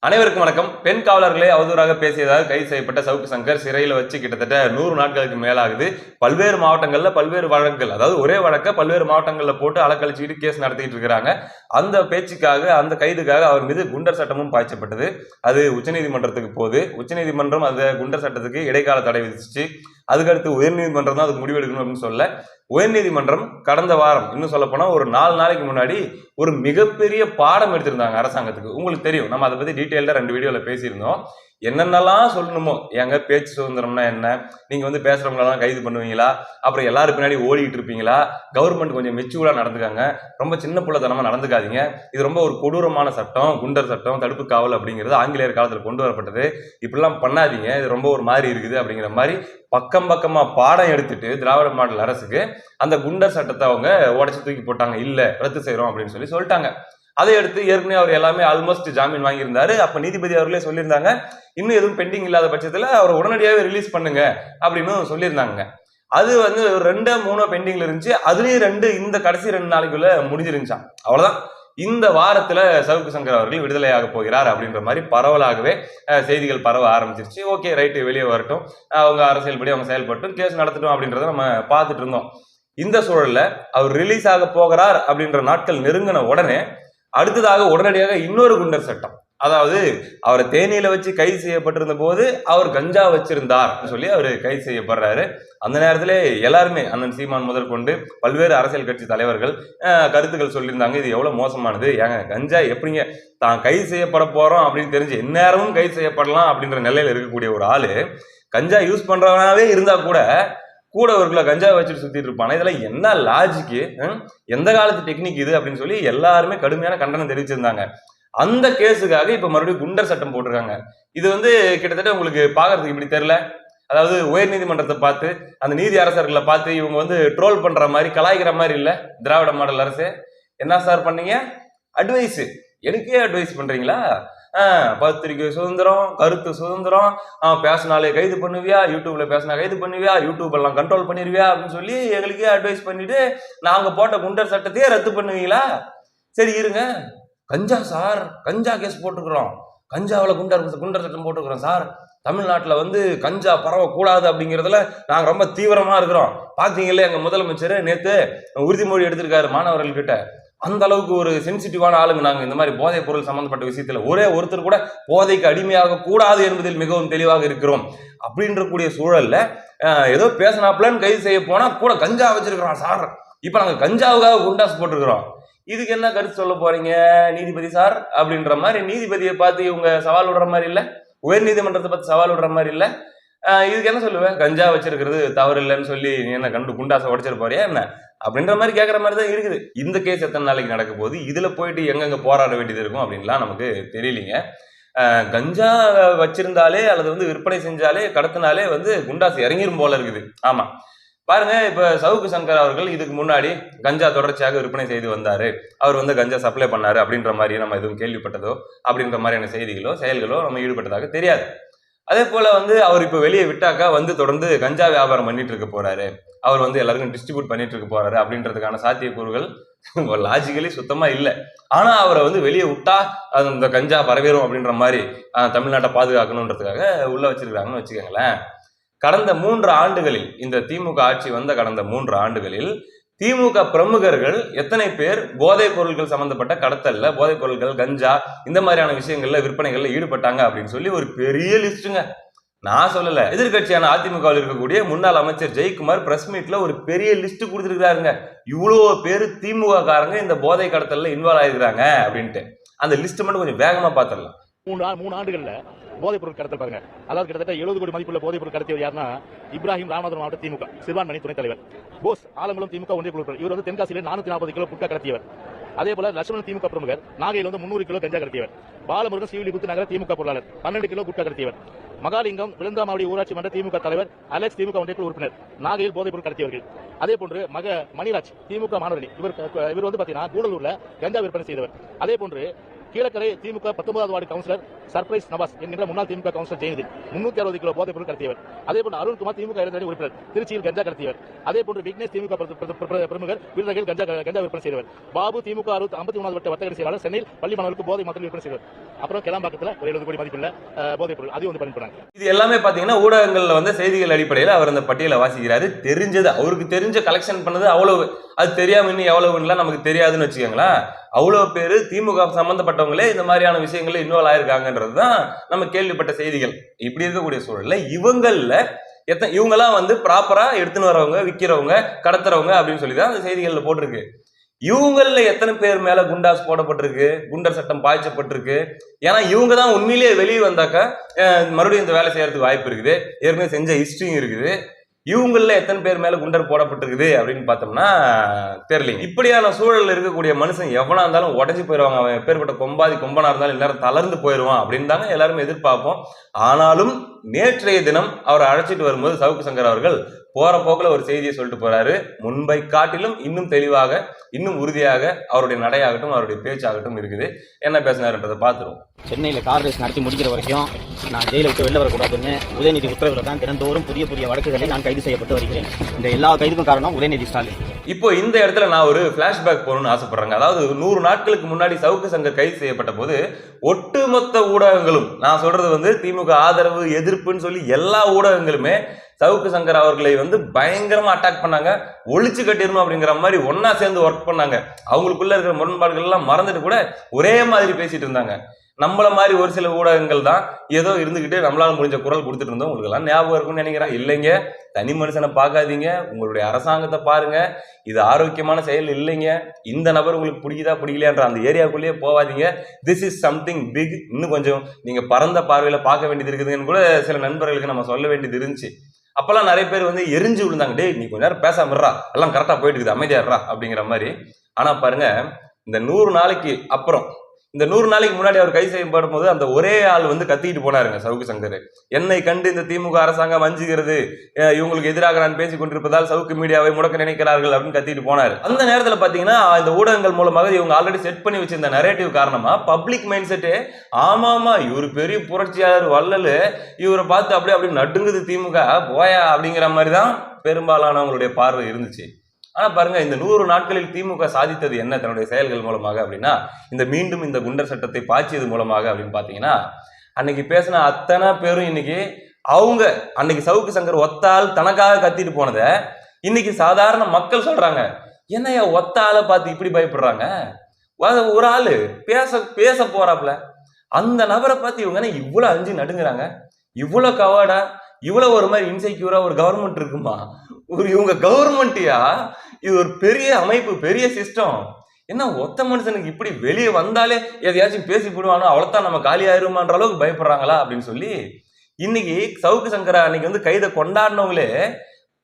அனைவருக்கும் வணக்கம். பெண் காவலர்களை அவதூறாக பேசியதாக கைது செய்யப்பட்ட சவுக்கு சங்கர் சிறையில் வச்சு கிட்டத்தட்ட 100 நாட்களுக்கு மேலாகுது. பல்வேறு மாவட்டங்கள்ல பல்வேறு வழக்குகள், அதாவது ஒரே வழக்க பல்வேறு மாவட்டங்கள்ல போட்டு அலக்கழிச்சுக்கிட்டு கேஸ் நடத்திட்டு இருக்கிறாங்க. அந்த பேச்சுக்காக, அந்த கைதுக்காக அவர் மீது குண்டர் சட்டமும் பாய்ச்சப்பட்டது. அது உச்சநீதிமன்றத்துக்கு போகுது. உச்சநீதிமன்றம் அந்த குண்டர் சட்டத்துக்கு இடைக்கால தடை விதிச்சு, அதுக்கடுத்து உயர்நீதிமன்றம் தான் அதுக்கு முடிவெடுக்கணும் அப்படின்னு சொல்ல, உயர்நீதிமன்றம் கடந்த வாரம், இன்னும் சொல்ல போனா ஒரு 4 நாளைக்கு முன்னாடி ஒரு மிகப்பெரிய பாடம் எடுத்திருந்தாங்க அரசாங்கத்துக்கு. உங்களுக்கு தெரியும், நம்ம அதை பத்தி டீட்டெயில்டா 2 வீடியோல பேசியிருந்தோம். என்னென்னலாம் சொல்லணுமோ, ஏங்க பேச்சு சுதந்திரம்னா என்ன, நீங்க வந்து பேசுறவங்களெல்லாம் கைது பண்ணுவீங்களா, அப்புறம் எல்லாரும் பின்னாடி ஓடிட்டு இருப்பீங்களா, கவர்மெண்ட் கொஞ்சம் மெச்சூர்டா நடந்துக்காங்க, ரொம்ப சின்ன பிள்ளைத்தனமா நடந்துக்காதீங்க, இது ரொம்ப ஒரு கொடூரமான சட்டம், குண்டர் சட்டம், தடுப்பு காவல் அப்படிங்கிறது ஆங்கிலேயர் காலத்தில் கொண்டு வரப்பட்டது, இப்படிலாம் பண்ணாதீங்க, இது ரொம்ப ஒரு மாதிரி இருக்குது அப்படிங்கிற மாதிரி பக்கம் பக்கமா பாடம் எடுத்துட்டு திராவிட மாடல் அரசுக்கு அந்த குண்டர் சட்டத்தை அவங்க உடச்சு தூக்கி போட்டாங்க. இல்ல, ரத்து செய்யறோம் அப்படின்னு சொல்லிட்டாங்க. அதை எடுத்து ஏற்கனவே அவர் எல்லாமே ஆல்மோஸ்ட் ஜாமீன் வாங்கியிருந்தாரு. அப்ப நீதிபதி அவர்களே சொல்லியிருந்தாங்க, இன்னும் எதுவும் பெண்டிங் இல்லாத பட்சத்துல அவர் உடனடியாவே ரிலீஸ் பண்ணுங்க அப்படின்னு சொல்லியிருந்தாங்க. அது வந்து 2-3 பெண்டிங்ல இருந்துச்சு. அதுலயும் 2 இந்த கடைசி 2 நாளைக்குள்ள முடிஞ்சிருந்துச்சான். அவ்வளவுதான். இந்த வாரத்துல சவுக்கு சங்கர் அவர்கள் விடுதலையாக போகிறார் அப்படின்ற மாதிரி பரவலாகவே செய்திகள் பரவ ஆரம்பிச்சிருச்சு. ஓகே, ரைட்டு, வெளியே வரட்டும், அவங்க அரசியல் படி அவங்க செயல்பட்டும், கேஸ் நடத்தட்டும் அப்படின்றத நம்ம பார்த்துட்டு இருந்தோம். இந்த சூழல்ல அவர் ரிலீஸ் ஆக போகிறார் அப்படின்ற நாட்கள் நெருங்கின உடனே அடுத்ததாக உடனடியாக இன்னொரு குண்டர் சட்டம், அதாவது அவரை தேனியில வச்சு கைது செய்யப்பட்டிருந்த போது அவர் கஞ்சா வச்சிருந்தார் சொல்லி அவர் கைது செய்யப்படுறாரு. அந்த நேரத்திலே எல்லாருமே, அண்ணன் சீமான் முதல் கொண்டு பல்வேறு அரசியல் கட்சி தலைவர்கள் கருத்துக்கள் சொல்லியிருந்தாங்க. இது எவ்வளவு மோசமானது, ஏங்க கஞ்சா எப்படிங்க தான் கைது செய்யப்பட போறோம் அப்படின்னு தெரிஞ்சு எந்நேரமும் கைது செய்யப்படலாம் அப்படின்ற நிலையில இருக்கக்கூடிய ஒரு ஆளு கஞ்சா யூஸ் பண்றவனாவே இருந்தா கூட ஒரு கிலோ கஞ்சா வச்சுட்டு சுத்திட்டு இருப்பானே, இதெல்லாம் என்ன லாஜிக்கு, எந்த காலத்து டெக்னிக் இது அப்படின்னு சொல்லி எல்லாருமே கடுமையான கண்டனம் தெரிவிச்சிருந்தாங்க. அந்த கேஸுக்காக இப்ப மறுபடியும் குண்டர் சட்டம் போட்டிருக்காங்க. இது வந்து கிட்டத்தட்ட உங்களுக்கு பாக்குறதுக்கு இப்படி தெரியல, அதாவது உயர் நீதிமன்றத்தை பார்த்து, அந்த நீதி அரசர்களை பார்த்து இவங்க வந்து ட்ரோல் பண்ற மாதிரி, கலாய்க்கிற மாதிரி இல்ல திராவிட மாடல் அரசு. என்ன சார் பண்ணீங்க, அட்வைஸ், எனக்கே அட்வைஸ் பண்றீங்களா, பத்திரிகை சுதந்திரம், கருத்து சுதந்திரம், பேசினாலே கைது பண்ணுவியா, யூடியூப்ல பேசினா கைது பண்ணுவியா, யூடியூப் எல்லாம் கண்ட்ரோல் பண்ணிருவியா அப்படின்னு சொல்லி எங்களுக்கே அட்வைஸ் பண்ணிட்டு நாங்க போட்ட குண்டர் சட்டத்தையே ரத்து பண்ணுவீங்களா? சரி இருங்க, கஞ்சா சார், கஞ்சா கேஸ் போட்டுக்கிறோம், கஞ்சாவில் குண்டர் சட்டம் போட்டுக்கிறோம் சார், தமிழ்நாட்டில் வந்து கஞ்சா பரவக்கூடாது அப்படிங்கிறதுல நாங்கள் ரொம்ப தீவிரமா இருக்கிறோம். பார்த்தீங்களே, எங்க முதலமைச்சர் நேற்று உறுதிமொழி எடுத்திருக்காரு மாணவர்கள்கிட்ட. அந்த அளவுக்கு ஒரு சென்சிட்டிவான ஆளுங்க நாங்க. இந்த மாதிரி போதைப் பொருள் சம்பந்தப்பட்ட விஷயத்துல ஒரே ஒருத்தர் கூட போதைக்கு அடிமையாக கூடாது என்பதில் மிகவும் தெளிவாக இருக்கிறோம் அப்படின்ற கூடிய சூழல்ல ஏதோ பேசினாப்லன்னு கைது செய்ய போனா கூட கஞ்சா வச்சிருக்கிறோம் சார், இப்ப நாங்க கஞ்சாவுக்காக குண்டாஸ் போட்டிருக்கிறோம், இதுக்கு என்ன கருத்து சொல்ல போறீங்க நீதிபதி சார் அப்படின்ற மாதிரி நீதிபதியை பார்த்து இவங்க சவால் விடுற மாதிரி இல்ல, உயர் நீதிமன்றத்தை பார்த்து சவால் விடுற மாதிரி இல்ல. இதுக்கு என்ன சொல்லுவேன், கஞ்சா வச்சிருக்கிறது தவறு இல்லைன்னு சொல்லி நீ என்ன குண்டாசை உடைச்சிட்டு போறியா என்ன அப்படின்ற மாதிரி கேட்குற மாதிரி தான் இருக்குது. இந்த கேஸ் எத்தனை நாளைக்கு நடக்க போகுது, இதுல போயிட்டு எங்கெங்க போராட வேண்டியது இருக்கும் அப்படின்லாம் நமக்கு தெரியலீங்க. கஞ்சா வச்சிருந்தாலே அல்லது வந்து விற்பனை செஞ்சாலே கடத்தினாலே வந்து குண்டாசு இறங்கிரும் போல இருக்குது. ஆமா, பாருங்க, இப்ப சவுக்கு சங்கர் அவர்கள் இதுக்கு முன்னாடி கஞ்சா தொடர்ச்சியாக விற்பனை செய்து வந்தாரு, அவர் வந்து கஞ்சா சப்ளை பண்ணாரு அப்படின்ற மாதிரி நம்ம எதுவும் கேள்விப்பட்டதோ அப்படின்ற மாதிரியான செய்திகளோ செயல்களோ நம்ம ஈடுபட்டதாக தெரியாது. அதே போல வந்து அவர் இப்ப வெளியே விட்டாக்கா வந்து தொடர்ந்து கஞ்சா வியாபாரம் பண்ணிட்டு இருக்க போறாரு, அவர் வந்து எல்லாருக்கும் டிஸ்ட்ரிபியூட் பண்ணிட்டு இருக்க போறாரு அப்படின்றதுக்கான சாத்தியக்கூறுகள் லாஜிக்கலி சுத்தமா இல்லை. ஆனா அவரை வந்து வெளியே விட்டா அது இந்த கஞ்சா பரவேறும் அப்படின்ற மாதிரி தமிழ்நாட்டை பாதுகாக்கணுன்றதுக்காக உள்ள வச்சிருக்காங்கன்னு வச்சுக்கோங்களேன். கடந்த 3 ஆண்டுகளில், இந்த திமுக ஆட்சி வந்த கடந்த 3 ஆண்டுகளில் திமுக பிரமுகர்கள் எத்தனை பேர் போதைப் பொருட்கள் சம்பந்தப்பட்ட கடத்தல்ல, போதைப் பொருட்கள், கஞ்சா இந்த மாதிரியான விஷயங்கள்ல விற்பனைகள்ல ஈடுபட்டாங்க அப்படின்னு சொல்லி ஒரு பெரிய லிஸ்ட்டுங்க. நான் சொல்லல, எதிர்கட்சியான அதிமுகவில் இருக்கக்கூடிய முன்னாள் அமைச்சர் ஜெயக்குமார் பிரஸ் மீட்ல ஒரு பெரிய லிஸ்ட் கொடுத்துருக்காருங்க. இவ்வளவு பேரு திமுக காரங்க இந்த போதை கடத்தல்ல இன்வால்வ் ஆயிருக்காங்க அப்படின்ட்டு. அந்த லிஸ்ட் மட்டும் கொஞ்சம் வேகமா பாத்திரலாம். 3 ஆண்டுகள்ல போதைப் பொருள் கடத்தல் பாருங்க, அதாவது கிட்டத்தட்ட 70 கோடி மதிப்புள்ள போதைப் பொருள் கடத்தியவர் யாருன்னா இப்ராஹிம், ராமநாதபுரம் மாவட்ட திமுக சிறுபான்மை துணைத் தலைவர். போஸ் ஆலங்குளம் திமுக ஒன்றிய குழு, இவர் வந்து தென்காசியில 440 கிலோ குட்கா கடத்தியவர். அதே போல லட்சுமணன் திமுக பிரமுகர் நாகையில் வந்து 300 கிலோ கஞ்சா கடத்தியவர். பாலமுருகன் ஸ்ரீவில்லிபுத்தூர் நகர திமுக பொருளாளர் 12 கிலோ குட்கா கடத்தியவர். மகாலிங்கம் விழுந்தாமாவடி ஊராட்சி மன்ற திமுக தலைவர், அலெக்ஸ் திமுக ஒன்றிய குழு உறுப்பினர், நாகையில் போதைப் பொருள் கடத்தியவர்கள். அதே போன்று மணிராஜ் திமுக மாணவரணி, இவர் வந்து பாத்தீங்கன்னா கூடலூர்ல கஞ்சா விற்பனை செய்தவர். அதே போன்று கீழக்கரை திமுக 19வது வார்டு கவுன்சிலர் சர்ப்ரைஸ் நவாஸ் என்கிற முன்னாள் திமுக கவுன்சிலர் ஜெயநிதி 360 கிலோ போதைப் பொருள் கடத்தியவர். அதே போன்று அருண்குமார் திமுக இளைஞரணி உறுப்பினர் திருச்சியில் கஞ்சா கடத்தியவர். அதே போன்று விக்னேஷ் திமுக பிரமுகர் வீரர்கள் கஞ்சா விற்பனை செய்தவர். பாபு திமுக 53வது வட்ட வர்த்தக செயலாளர் சென்னையில் பள்ளி மாணவர்களுக்கு போதை மக்கள் விற்பனை செய்தவர். அப்புறம் கிளம்பாக்கத்தில் ஒரு 70 கோடி மதிப்புள்ள போதைப் பொருள் அது வந்து பயன்படுறாங்க. இது எல்லாமே பாத்தீங்கன்னா ஊடகங்கள்ல வந்து செய்திகள் அடிப்படையில் அவர் அந்த பட்டியலை வாசிக்கிறாரு. தெரிஞ்சது அவருக்கு தெரிஞ்ச கலெக்ஷன் பண்ணது அவ்வளவு, அது தெரியாம இன்னும் எவ்வளவுலாம் நமக்கு தெரியாதுன்னு வச்சுக்கோங்களேன். அவ்வளவு பேரு திமுக சம்பந்தப்பட்டவங்களே இந்த மாதிரியான விஷயங்கள்ல இன்வால்வ் ஆயிருக்காங்கன்றதுதான் நம்ம கேள்விப்பட்ட செய்திகள். இப்படி இருக்கக்கூடிய சூழல்ல இவங்கெல்லாம் வந்து ப்ராப்பரா எடுத்துன்னு வரவங்க, விற்கிறவங்க, கடத்துறவங்க அப்படின்னு சொல்லிதான் அந்த செய்திகள்ல போட்டிருக்கு. இவங்கள எத்தனை பேர் மேல குண்டாஸ் போடப்பட்டிருக்கு, குண்டர் சட்டம் பாய்ச்சப்பட்டிருக்கு? ஏன்னா இவங்க தான் உண்மையிலேயே வெளியே வந்தாக்கா மறுபடியும் இந்த வேலை செய்யறதுக்கு வாய்ப்பு இருக்குது. ஏற்கனவே செஞ்ச ஹிஸ்டரியும் இருக்குது. இவங்கள எத்தனை பேர் மேல குண்டர் போடப்பட்டிருக்குது அப்படின்னு பார்த்தோம்னா தெரியலைங்க. இப்படியான சூழல்ல இருக்கக்கூடிய மனுஷன் எவனா இருந்தாலும் உடஞ்சி போயிடுவாங்க. அவன் எப்பேற்பட்ட கொம்பனா இருந்தாலும் எல்லாரும் தளர்ந்து போயிடுவான் அப்படின்னு தாங்க எல்லாருமே எதிர்பார்ப்போம். ஆனாலும் நேற்றைய தினம் அவரை அழைச்சிட்டு வரும்போது சவுக்கு சங்கர் அவர்கள் போற போக்குல ஒரு செய்தியை சொல்லிட்டு போறாரு. முன்பை காட்டிலும் இன்னும் தெளிவாக, இன்னும் உறுதியாக அவருடைய நடையாகட்டும், அவருடைய பேச்சாகட்டும் இருக்குது. என்ன பேசினாருன்றதை பார்த்துருவோம். சென்னையில் கார் ரேஸ் நடத்தி முடிக்கிற வரைக்கும் நான் ஜெயிலை விட்டு வெளில வரக்கூடாதுன்னு உதயநிதி உத்தரவில் தான் தினந்தோறும் புதிய வழக்குகளை நான் கைது செய்யப்பட்டு வருகிறேன். இந்த எல்லா கைதுக்கும் காரணம் உதயநிதி ஸ்டாலின். இப்போ இந்த இடத்துல நான் ஒரு பிளாஷ்பேக் போகணும்னு ஆசைப்படுறேங்க. அதாவது 100 நாட்களுக்கு முன்னாடி சவுக்கு சங்கர் கைது செய்யப்பட்ட போது ஒட்டுமொத்த ஊடகங்களும், நான் சொல்றது வந்து திமுக ஆதரவு எதிர்ப்புன்னு சொல்லி எல்லா ஊடகங்களுமே சவுக்கு சங்கர் அவர்களை வந்து பயங்கரமா அட்டாக் பண்ணாங்க. ஒழிச்சு கட்டிடணும் அப்படிங்கிற மாதிரி ஒன்னா சேர்ந்து ஒர்க் பண்ணாங்க. அவங்களுக்குள்ள இருக்கிற முரண்பாடுகள் எல்லாம் மறந்துட்டு கூட ஒரே மாதிரி பேசிட்டு இருந்தாங்க. நம்மள மாதிரி ஒரு சில ஊடகங்கள் தான் ஏதோ இருந்துகிட்டு நம்மளால முடிஞ்ச குரல் கொடுத்துட்டு இருந்தோம். உங்களுக்கு எல்லாம் ஞாபகம் இருக்கும்னு நினைக்கிறேன். இல்லைங்க, தனி மனுஷனை பார்க்காதீங்க, உங்களுடைய அரசாங்கத்தை பாருங்க. இது ஆரோக்கியமான செயல் இல்லைங்க. இந்த நபர் உங்களுக்கு பிடிக்கலையான்ற அந்த ஏரியாவுக்குள்ளேயே போவாதீங்க. This is something big. இன்னும் கொஞ்சம் நீங்க பரந்த பார்வையில பார்க்க வேண்டியது இருக்குதுன்னு கூட சில நண்பர்களுக்கு நம்ம சொல்ல வேண்டியது இருந்துச்சு. அப்பெல்லாம் நிறைய பேர் வந்து எரிஞ்சு விழுந்தாங்க. டேய், நீ கொஞ்ச நேரம் பேசாம இருறா, எல்லாம் கரெக்டா போயிட்டு இருக்குது, அமைதியாடுறா அப்படிங்கிற மாதிரி. ஆனா பாருங்க, இந்த 100 நாளைக்கு அப்புறம், இந்த 100 நாளைக்கு முன்னாடி அவர் கைது செய்யப்படும் போது அந்த ஒரே ஆள் வந்து கத்திக்கிட்டு போனாருங்க சவுக்கு சங்கர். என்னை கண்டு இந்த திமுக அரசாங்கம் வஞ்சுகிறது, இவங்களுக்கு எதிராக நான் பேசிக் கொண்டிருப்பதால் சவுக்கு மீடியாவை முடக்க நினைக்கிறார்கள் அப்படின்னு கத்திட்டு போனாரு. அந்த நேரத்துல பாத்தீங்கன்னா இந்த ஊடகங்கள் மூலமாக இவங்க ஆல்ரெடி செட் பண்ணி வச்சிருந்த நரேட்டிவ் காரணமா பப்ளிக் மைண்ட் செட்டு, ஆமாமா இவரு பெரிய புரட்சியாளர் வள்ளலு, இவரை பார்த்து அப்படியே நடுங்குது திமுக போயா அப்படிங்கிற மாதிரிதான் பெரும்பாலானவங்களுடைய பார்வை இருந்துச்சு. ஆனா பாருங்க, இந்த 100 நாட்களில் திமுக சாதித்தது என்ன தன்னுடைய செயல்கள் மூலமாக அப்படின்னா, மீண்டும் இந்த குண்டர் சட்டத்தை பாய்ச்சியது மூலமாக அப்படின்னு பாத்தீங்கன்னா, அன்னைக்கு பேசின அத்தனை பேரும் இன்னைக்கு அவங்க அன்னைக்கு சவுக்கு சங்கர் ஒத்தால் தனக்காக கத்திட்டு போனத இன்னைக்கு சாதாரண மக்கள் சொல்றாங்க. என்னையா ஒத்தால பார்த்து இப்படி பயப்படுறாங்க? ஒரு ஆளு பேச போறாப்ல, அந்த நபரை பார்த்து இவங்க இவ்வளவு அஞ்சு நடுங்குறாங்க, இவ்வளவு கவாடா, இவ்வளவு ஒரு மாதிரி இன்செக்யூரா ஒரு கவர்மெண்ட் இருக்குமா? இவங்க கவர்மெண்ட்டியா? இது ஒரு பெரிய அமைப்பு, பெரிய சிஸ்டம். என்ன ஒத்த மனுஷனுக்கு இப்படி வெளியே வந்தாலே எதையாச்சும் பேசி போடுவானோ, அவ்வளவுதான் நம்ம காலி ஆயிருமான்ற அளவுக்கு பயப்படுறாங்களா அப்படின்னு சொல்லி இன்னைக்கு சவுக்கு சங்கரா அன்னைக்கு வந்து கைதை கொண்டாடினவங்களே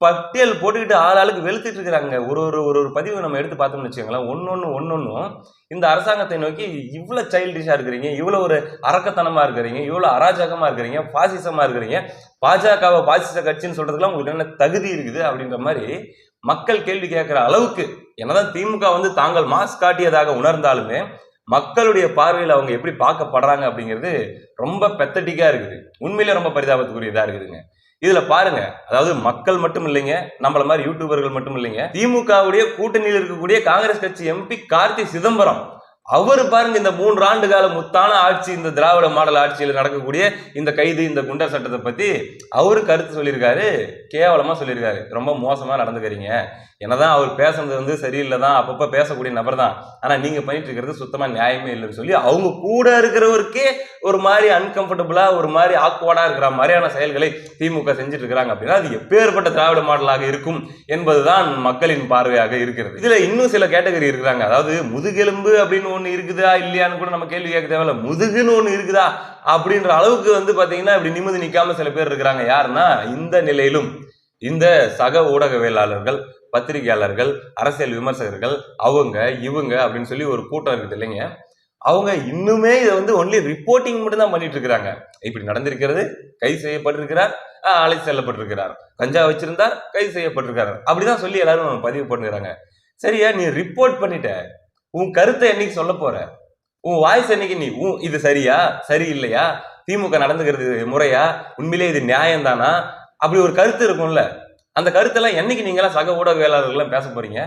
பட்டியல் போட்டுக்கிட்டு ஆளுக்கு வெளுத்துட்டு இருக்கிறாங்க. ஒரு பதிவு நம்ம எடுத்து பார்த்தோம்னு வச்சுக்கோங்களேன், ஒன்னொன்னும் இந்த அரசாங்கத்தை நோக்கி இவ்வளவு சைல்டிஷா இருக்கிறீங்க, இவ்வளவு ஒரு அரக்கத்தனமா இருக்கிறீங்க, இவ்வளவு அராஜகமா இருக்கிறீங்க, பாசிசமா இருக்கிறீங்க, பாஜகவை பாசிச கட்சின்னு சொல்றதுக்குலாம் உங்களுக்கு என்ன தகுதி இருக்குது அப்படின்ற மாதிரி மக்கள் கேள்வி கேட்கிற அளவுக்கு, என்னதான் திமுக வந்து தாங்கள் மாஸ் காட்டியதாக உணர்ந்தாலுமே மக்களுடைய பார்வையில் அவங்க எப்படி பார்க்கப்படுறாங்க அப்படிங்கிறது ரொம்ப பெத்தட்டிக்கா இருக்குது. உண்மையிலே ரொம்ப பரிதாபத்துக்குரியதா இருக்குதுங்க. இதுல பாருங்க, அதாவது மக்கள் மட்டும் இல்லைங்க, நம்மள மாதிரி யூடியூபர்கள் மட்டும் இல்லைங்க, திமுகவுடைய கூட்டணியில் இருக்கக்கூடிய காங்கிரஸ் கட்சி எம்பி கார்த்தி சிதம்பரம், அவரு பாருங்க இந்த 3 ஆண்டு கால முத்தான ஆட்சி, இந்த திராவிட மாடல் ஆட்சியில் நடக்கக்கூடிய இந்த கைது, இந்த குண்டர் சட்டத்தை பத்தி அவரு கருத்து சொல்லியிருக்காரு. கேவலமா சொல்லியிருக்காரு. ரொம்ப மோசமா நடந்துக்கிறீங்க. என்னதான் அவர் பேசுறது வந்து சரியில்லை தான், அப்பப்ப பேசக்கூடிய நபர் தான், ஆனா நீங்க பண்ணிட்டு இருக்கிறது சுத்தமா நியாயமே இல்லைன்னு சொல்லி அவங்க கூட இருக்கிறவருக்கே ஒரு மாதிரி அன்கம்ஃபர்டபுளா, ஒரு மாதிரி ஆக்வர்டா இருக்கிற மாதிரியான செயல்களை திமுக செஞ்சுட்டு இருக்கிறாங்க. அப்படின்னா அது எப்பேற்பட்ட திராவிட மாடலாக இருக்கும் என்பதுதான் மக்களின் பார்வையாக இருக்கிறது. இதுல இன்னும் சில கேட்டகரி இருக்கிறாங்க. அதாவது முதுகெலும்பு அப்படின்னு ஒண்ணு இருக்குதா இல்லையான்னு கூட நம்ம கேள்வி கேட்க தேவையில்ல, முதுகுன்னு ஒண்ணு இருக்குதா அப்படின்ற அளவுக்கு வந்து பாத்தீங்கன்னா இப்படி நிமிந்து நிக்காம சில பேர் இருக்கிறாங்க. யாருன்னா, இந்த நிலையிலும் இந்த சக ஊடகவியலாளர்கள், பத்திரிகையாளர்கள், அரசியல் விமர்சகர்கள், அவங்க இவங்க அப்படின்னு சொல்லி ஒரு கூட்டம் இருக்குது இல்லைங்க, அவங்க இன்னுமே இதை வந்து ஒன்லி ரிப்போர்ட்டிங் மட்டும் தான் பண்ணிட்டு இருக்கிறாங்க. இப்படி நடந்திருக்கிறது, கைது செய்யப்பட்டிருக்கிறார், அழைத்து செல்லப்பட்டிருக்கிறார், கஞ்சா வச்சிருந்தார், கைது செய்யப்பட்டிருக்காரு, அப்படிதான் சொல்லி எல்லாரும் பதிவு பண்ணுறாங்க. சரியா, நீ ரிப்போர்ட் பண்ணிட்ட, உன் கருத்தை என்னைக்கு சொல்ல போற? உன் வாய்ஸ் அன்னைக்கு நீ இது சரியா சரியில்லையா, திமுக நடந்துக்கிறது முறையா, உண்மையிலே இது நியாயம் தானா, அப்படி ஒரு கருத்து இருக்கும்ல. அந்த கருத்தெல்லாம் என்னைக்கு நீங்களாம் சக ஊடகவியலாளர்கள்லாம் பேச போறீங்க?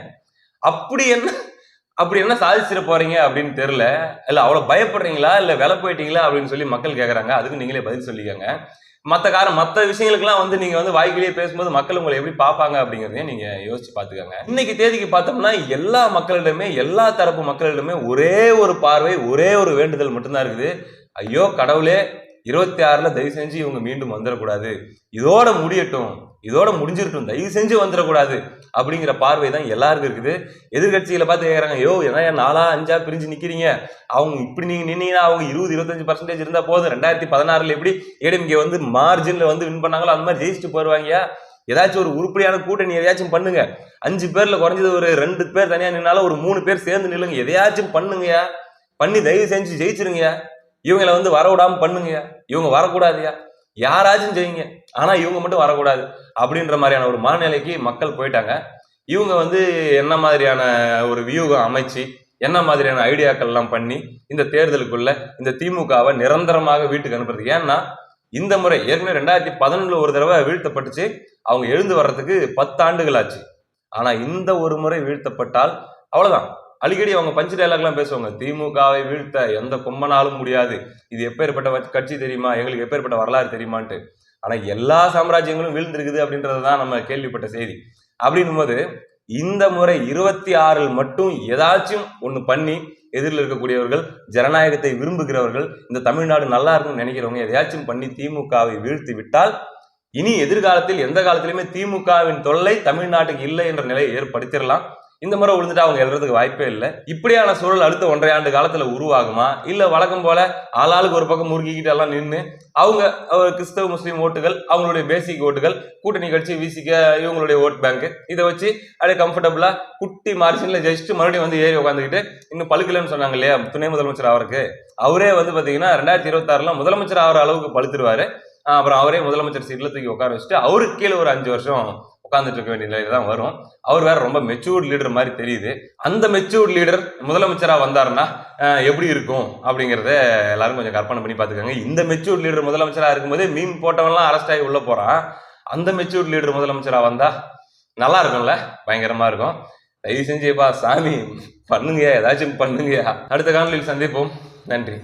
அப்படி என்ன சாதிச்சிட போறீங்க அப்படின்னு தெரியல. இல்ல அவ்வளவு பயப்படுறீங்களா, இல்ல விலை போயிட்டீங்களா அப்படின்னு சொல்லி மக்கள் கேக்குறாங்க. அதுக்கு நீங்களே பதில் சொல்லிக்கோங்க. மத்த விஷயங்களுக்கெல்லாம் நீங்க வாய்க்கிலேயே பேசும்போது மக்கள் உங்களை எப்படி பார்ப்பாங்க அப்படிங்கறதையும் நீங்க யோசிச்சு பாத்துக்கோங்க. இன்னைக்கு தேதிக்கு பார்த்தோம்னா எல்லா மக்களிடமே, எல்லா தரப்பு மக்களிடமே ஒரே ஒரு பார்வை, ஒரே ஒரு வேண்டுதல் மட்டும்தான் இருக்குது. ஐயோ கடவுளே, 26ல தயவு செஞ்சு இவங்க மீண்டும் வந்துடக்கூடாது, இதோட முடியட்டும், இதோட முடிஞ்சிருக்கும், தயவு செஞ்சு வந்துடக்கூடாது அப்படிங்கிற பார்வை தான் எல்லாருக்கும் இருக்குது. எதிர்கட்சிகளை பார்த்து கேட்கறாங்க, ஐயோ ஏன்னா 4 5 பிரிஞ்சு நிக்கிறீங்க, அவங்க இப்படி நீங்க நின்னீங்கன்னா அவங்க 20-25% இருந்தா போதும், 2016ல எப்படி ஏடிஎம்கே மார்ஜின்ல வின் பண்ணாங்களோ அந்த மாதிரி ஜெயிச்சுட்டு போயிருவாங்க. ஏதாச்சும் ஒரு உருப்படியான கூட்டணி எதையாச்சும் பண்ணுங்க. 5 பேர்ல குறைஞ்சது ஒரு 2 பேர் தனியா நின்னாலும் ஒரு 3 பேர் சேர்ந்து நில்லுங்க, எதையாச்சும் பண்ணுங்கயா, பண்ணி தயவு செஞ்சு ஜெயிச்சிருங்கயா. இவங்களை வர விடாம பண்ணுங்க, இவங்க வரக்கூடாதுயா, யாராச்சும் செய்யுங்க, ஆனா இவங்க மட்டும் வரக்கூடாது அப்படின்ற மாதிரியான ஒரு மனநிலைக்கு மக்கள் போயிட்டாங்க. இவங்க என்ன மாதிரியான ஒரு வியூகம் அமைச்சு, என்ன மாதிரியான ஐடியாக்கள் எல்லாம் பண்ணி இந்த தேர்தலுக்குள்ள இந்த திமுகவை நிரந்தரமாக வீட்டுக்கு அனுப்புறது. ஏன்னா இந்த முறை ஏற்கனவே 2011 ஒரு தடவை வீழ்த்தப்பட்டுச்சு, அவங்க எழுந்து வர்றதுக்கு 10 ஆண்டுகள் ஆச்சு. ஆனா இந்த ஒரு முறை வீழ்த்தப்பட்டால் அவ்வளவுதான். அடிக்கடி அவங்க பஞ்சு டைலாக்லாம் பேசுவாங்க, திமுகவை வீழ்த்த எந்த கொம்பனாலும் முடியாது, இது எப்பேற்பட்ட கட்சி தெரியுமா, எங்களுக்கு எப்பேற்பட்ட வரலாறு தெரியுமான்ட்டு. ஆனா எல்லா சாம்ராஜ்யங்களும் வீழ்ந்திருக்குது அப்படின்றதுதான் நம்ம கேள்விப்பட்ட செய்தி. அப்படின்னும் போது இந்த முறை 26ல் மட்டும் ஏதாச்சும் ஒண்ணு பண்ணி எதிரில் இருக்கக்கூடியவர்கள், ஜனநாயகத்தை விரும்புகிறவர்கள், இந்த தமிழ்நாடு நல்லா இருக்கும்னு நினைக்கிறவங்க எதையாச்சும் பண்ணி திமுகவை வீழ்த்தி விட்டால் இனி எதிர்காலத்தில் எந்த காலத்திலுமே திமுகவின் தொல்லை தமிழ்நாட்டுக்கு இல்லை என்ற நிலையை ஏற்படுத்திடலாம். இந்த முறை விழுந்துட்டு அவங்க எழுறதுக்கு வாய்ப்பே இல்லை. இப்படியான சூழல் அடுத்த 1.5 ஆண்டு காலத்துல உருவாகுமா, இல்ல வழக்கம் போல ஆளாளுக்கு ஒரு பக்கம் முறுக்கிக்கிட்டு எல்லாம் நின்று அவங்க கிறிஸ்தவ முஸ்லீம் ஓட்டுகள், அவங்களுடைய பேசிக் ஓட்டுகள், கூட்டணி கட்சி வீசிக்க இவங்களுடைய ஓட் பேங்க், இதை வச்சு அப்படியே கம்ஃபர்டபுளா குட்டி மார்ஜின்ல ஜெயிச்சுட்டு மறுபடியும் ஏறி உட்காந்துக்கிட்டு இன்னும் பழுக்கலன்னு சொன்னாங்க இல்லையா துணை முதலமைச்சர் அவருக்கு, அவரே பாத்தீங்கன்னா 2026ல முதலமைச்சர் ஆகிற அளவுக்கு பழுத்துருவாரு. அப்புறம் அவரே முதலமைச்சர் சீட்ல தூக்கி உட்கார வச்சுட்டு அவருக்கு கீழே ஒரு 5 வருஷம் உட்கார்ந்துட்டு இருக்க வேண்டிய நிலையில தான் வரும். அவர் வேற ரொம்ப மெச்சூர்ட் லீடர் மாதிரி தெரியுது. அந்த மெச்சூர்ட் லீடர் முதலமைச்சரா வந்தாருன்னா எப்படி இருக்கும் அப்படிங்கறத எல்லாரும் கொஞ்சம் கற்பனை பண்ணி பாத்துக்கோங்க. இந்த மெச்சூர்ட் லீடர் முதலமைச்சரா இருக்கும்போதே மீன் போட்டவன்லாம் அரெஸ்ட் ஆகி உள்ள போறான். அந்த மெச்சூர்ட் லீடர் முதலமைச்சரா வந்தா நல்லா இருக்கும்ல, பயங்கரமா இருக்கும். தயவு செஞ்சுப்பா சாமி பண்ணுங்க, ஏதாச்சும் பண்ணுங்க. அடுத்த காணொலியில் சந்திப்போம். நன்றி.